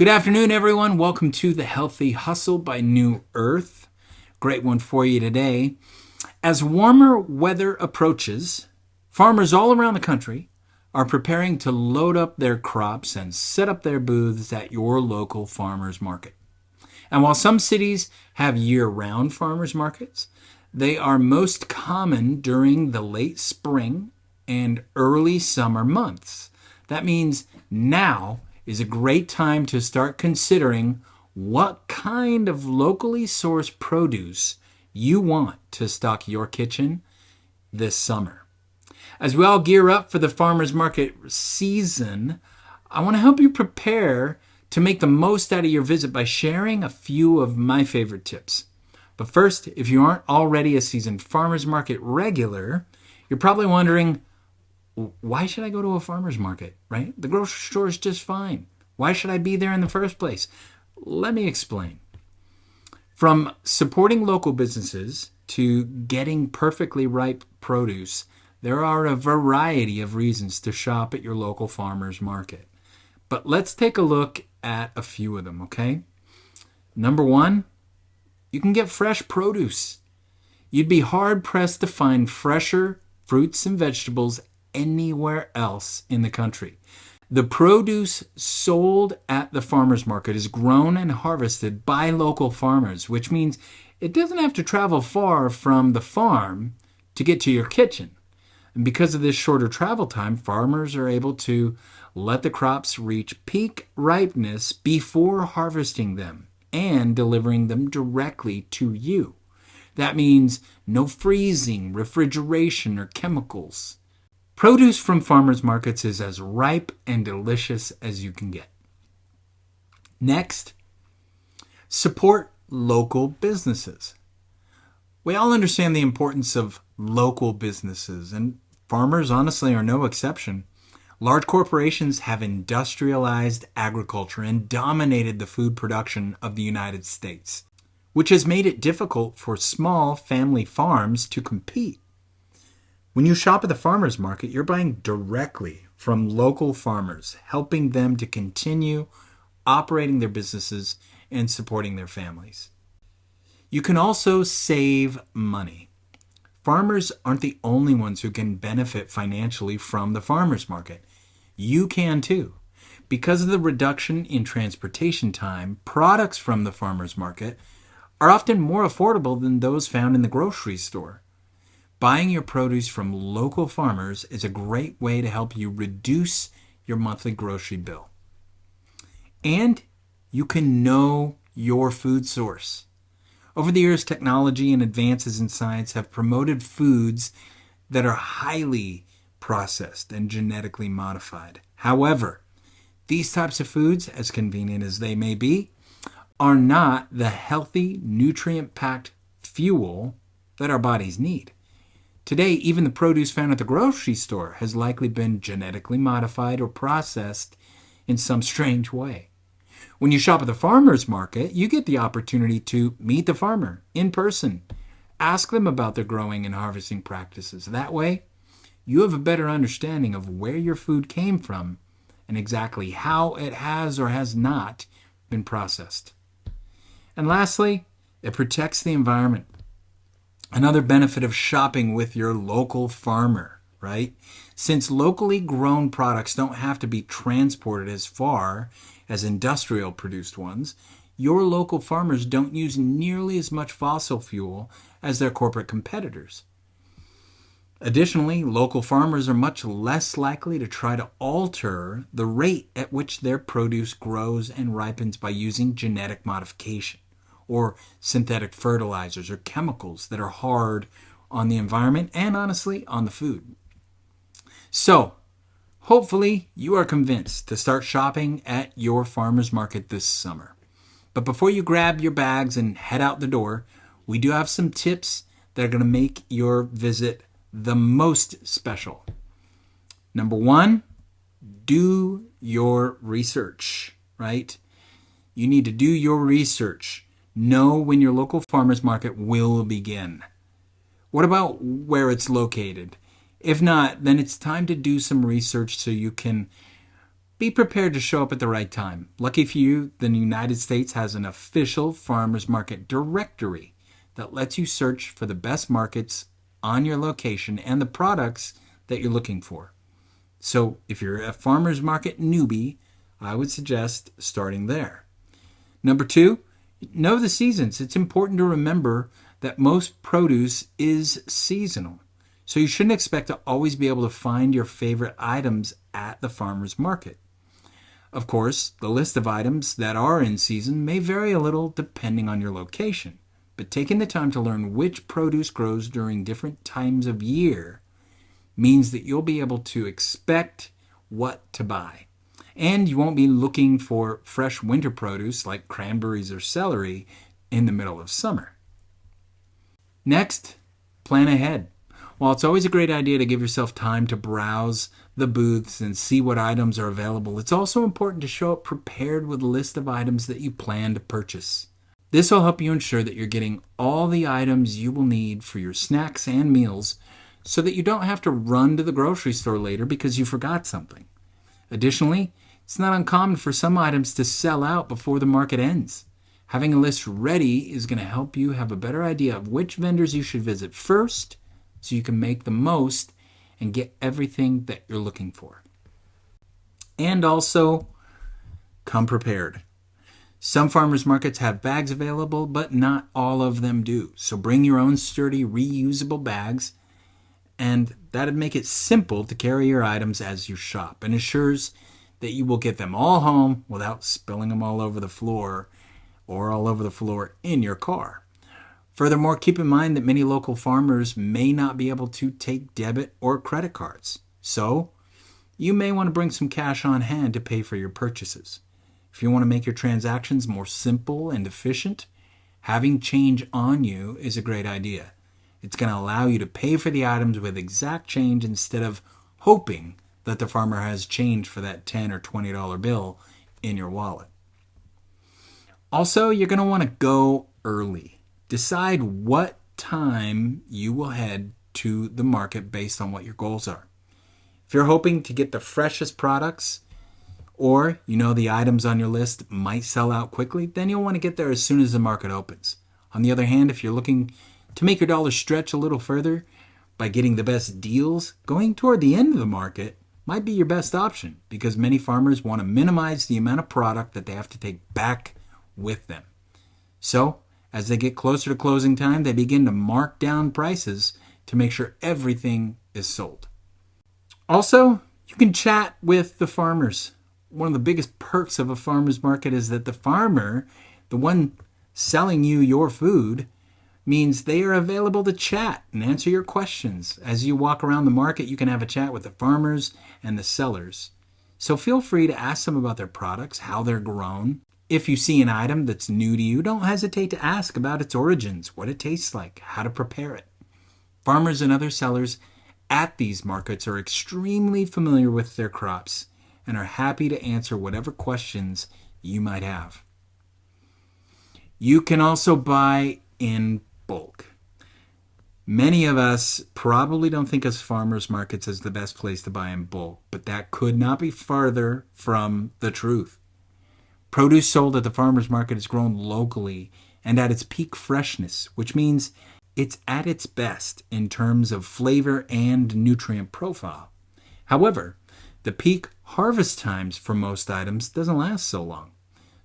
Good afternoon, everyone. Welcome to the Healthy Hustle by New Earth. Great one for you today. As warmer weather approaches, farmers all around the country are preparing to load up their crops and set up their booths at your local farmers market. And while some cities have year-round farmers markets, they are most common during the late spring and early summer months. That means now is a great time to start considering what kind of locally sourced produce you want to stock your kitchen this summer. As we all gear up for the farmers market season, I want to help you prepare to make the most out of your visit by sharing a few of my favorite tips. But first, if you aren't already a seasoned farmers market regular, you're probably wondering, why should I go to a farmer's market, right? The grocery store is just fine. Why should I be there in the first place? Let me explain. From supporting local businesses to getting perfectly ripe produce, there are a variety of reasons to shop at your local farmer's market. But let's take a look at a few of them, okay? Number one, you can get fresh produce. You'd be hard-pressed to find fresher fruits and vegetables anywhere else in the country. The produce sold at the farmer's market is grown and harvested by local farmers, which means it doesn't have to travel far from the farm to get to your kitchen. And because of this shorter travel time, farmers are able to let the crops reach peak ripeness before harvesting them and delivering them directly to you. That means no freezing, refrigeration, or chemicals. Produce from farmers markets is as ripe and delicious as you can get. Next, support local businesses. We all understand the importance of local businesses, and farmers honestly are no exception. Large corporations have industrialized agriculture and dominated the food production of the United States, which has made it difficult for small family farms to compete. When you shop at the farmers market, you're buying directly from local farmers, helping them to continue operating their businesses and supporting their families. You can also save money. Farmers aren't the only ones who can benefit financially from the farmers market. You can too. Because of the reduction in transportation time, products from the farmers market are often more affordable than those found in the grocery store. Buying your produce from local farmers is a great way to help you reduce your monthly grocery bill. And you can know your food source. Over the years, technology and advances in science have promoted foods that are highly processed and genetically modified. However, these types of foods, as convenient as they may be, are not the healthy, nutrient-packed fuel that our bodies need. Today, even the produce found at the grocery store has likely been genetically modified or processed in some strange way. When you shop at the farmer's market, you get the opportunity to meet the farmer in person. Ask them about their growing and harvesting practices. That way, you have a better understanding of where your food came from and exactly how it has or has not been processed. And lastly, it protects the environment. Another benefit of shopping with your local farmer, right? Since locally grown products don't have to be transported as far as industrial produced ones, your local farmers don't use nearly as much fossil fuel as their corporate competitors. Additionally, local farmers are much less likely to try to alter the rate at which their produce grows and ripens by using genetic modification or synthetic fertilizers or chemicals that are hard on the environment and, honestly, on the food. So, hopefully, you are convinced to start shopping at your farmer's market this summer. But before you grab your bags and head out the door, we do have some tips that are going to make your visit the most special. Number one, do your research, right? You need to do your research. Know when your local farmer's market will begin. What about where it's located? If not, then it's time to do some research so you can Be prepared to show up at the right time. Lucky for you, the United States has an official farmers market directory that lets you search for the best markets on your location and the products that you're looking for. So if you're a farmers market newbie, I would suggest starting there. Number 2, know the seasons. It's important to remember that most produce is seasonal. So you shouldn't expect to always be able to find your favorite items at the farmer's market. Of course, the list of items that are in season may vary a little depending on your location, but taking the time to learn which produce grows during different times of year means that you'll be able to expect what to buy. And you won't be looking for fresh winter produce like cranberries or celery in the middle of summer. Next, plan ahead. While it's always a great idea to give yourself time to browse the booths and see what items are available, it's also important to show up prepared with a list of items that you plan to purchase. This will help you ensure that you're getting all the items you will need for your snacks and meals so that you don't have to run to the grocery store later because you forgot something. Additionally, it's not uncommon for some items to sell out before the market ends. Having a list ready is going to help you have a better idea of which vendors you should visit first so you can make the most and get everything that you're looking for. And also, come prepared. Some farmers markets have bags available, but not all of them do. So bring your own sturdy, reusable bags, and that'd make it simple to carry your items as you shop and ensures that you will get them all home without spilling them all over the floor or all over the floor in your car. Furthermore, keep in mind that many local farmers may not be able to take debit or credit cards. So, you may want to bring some cash on hand to pay for your purchases. If you want to make your transactions more simple and efficient, having change on you is a great idea. It's going to allow you to pay for the items with exact change instead of hoping that the farmer has change for that $10 or $20 bill in your wallet. Also, you're going to want to go early. Decide what time you will head to the market based on what your goals are. If you're hoping to get the freshest products, or you know the items on your list might sell out quickly, then you'll want to get there as soon as the market opens. On the other hand, if you're looking to make your dollars stretch a little further by getting the best deals, going toward the end of the market might be your best option because many farmers want to minimize the amount of product that they have to take back with them. So, as they get closer to closing time, they begin to mark down prices to make sure everything is sold. Also, you can chat with the farmers. One of the biggest perks of a farmer's market is that the farmer, the one selling you your food, means they are available to chat and answer your questions. As you walk around the market, you can have a chat with the farmers and the sellers. So feel free to ask them about their products, how they're grown. If you see an item that's new to you, don't hesitate to ask about its origins, what it tastes like, how to prepare it. Farmers and other sellers at these markets are extremely familiar with their crops and are happy to answer whatever questions you might have. You can also buy in bulk. Many of us probably don't think of farmers markets as the best place to buy in bulk, but that could not be farther from the truth. Produce sold at the farmer's market is grown locally and at its peak freshness, which means it's at its best in terms of flavor and nutrient profile. However, the peak harvest times for most items doesn't last so long.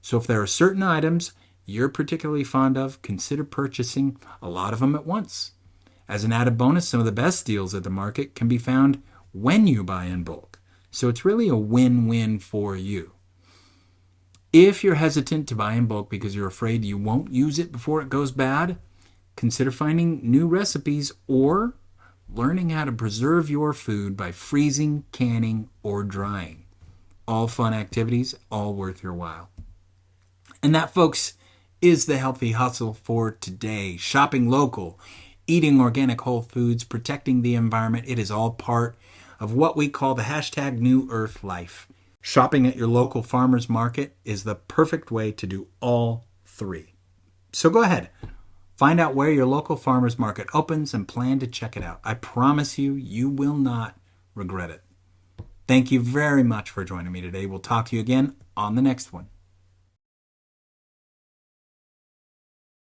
So if there are certain items you're particularly fond of, consider purchasing a lot of them at once. As an added bonus, some of the best deals at the market can be found when you buy in bulk. So it's really a win-win for you. If you're hesitant to buy in bulk because you're afraid you won't use it before it goes bad, consider finding new recipes or learning how to preserve your food by freezing, canning, or drying. All fun activities, all worth your while. And that, folks, is the Healthy Hustle for today. Shopping local, eating organic whole foods, protecting the environment. It is all part of what we call the hashtag New Earth Life. Shopping at your local farmer's market is the perfect way to do all three. So go ahead, find out where your local farmer's market opens and plan to check it out. I promise you, you will not regret it. Thank you very much for joining me today. We'll talk to you again on the next one.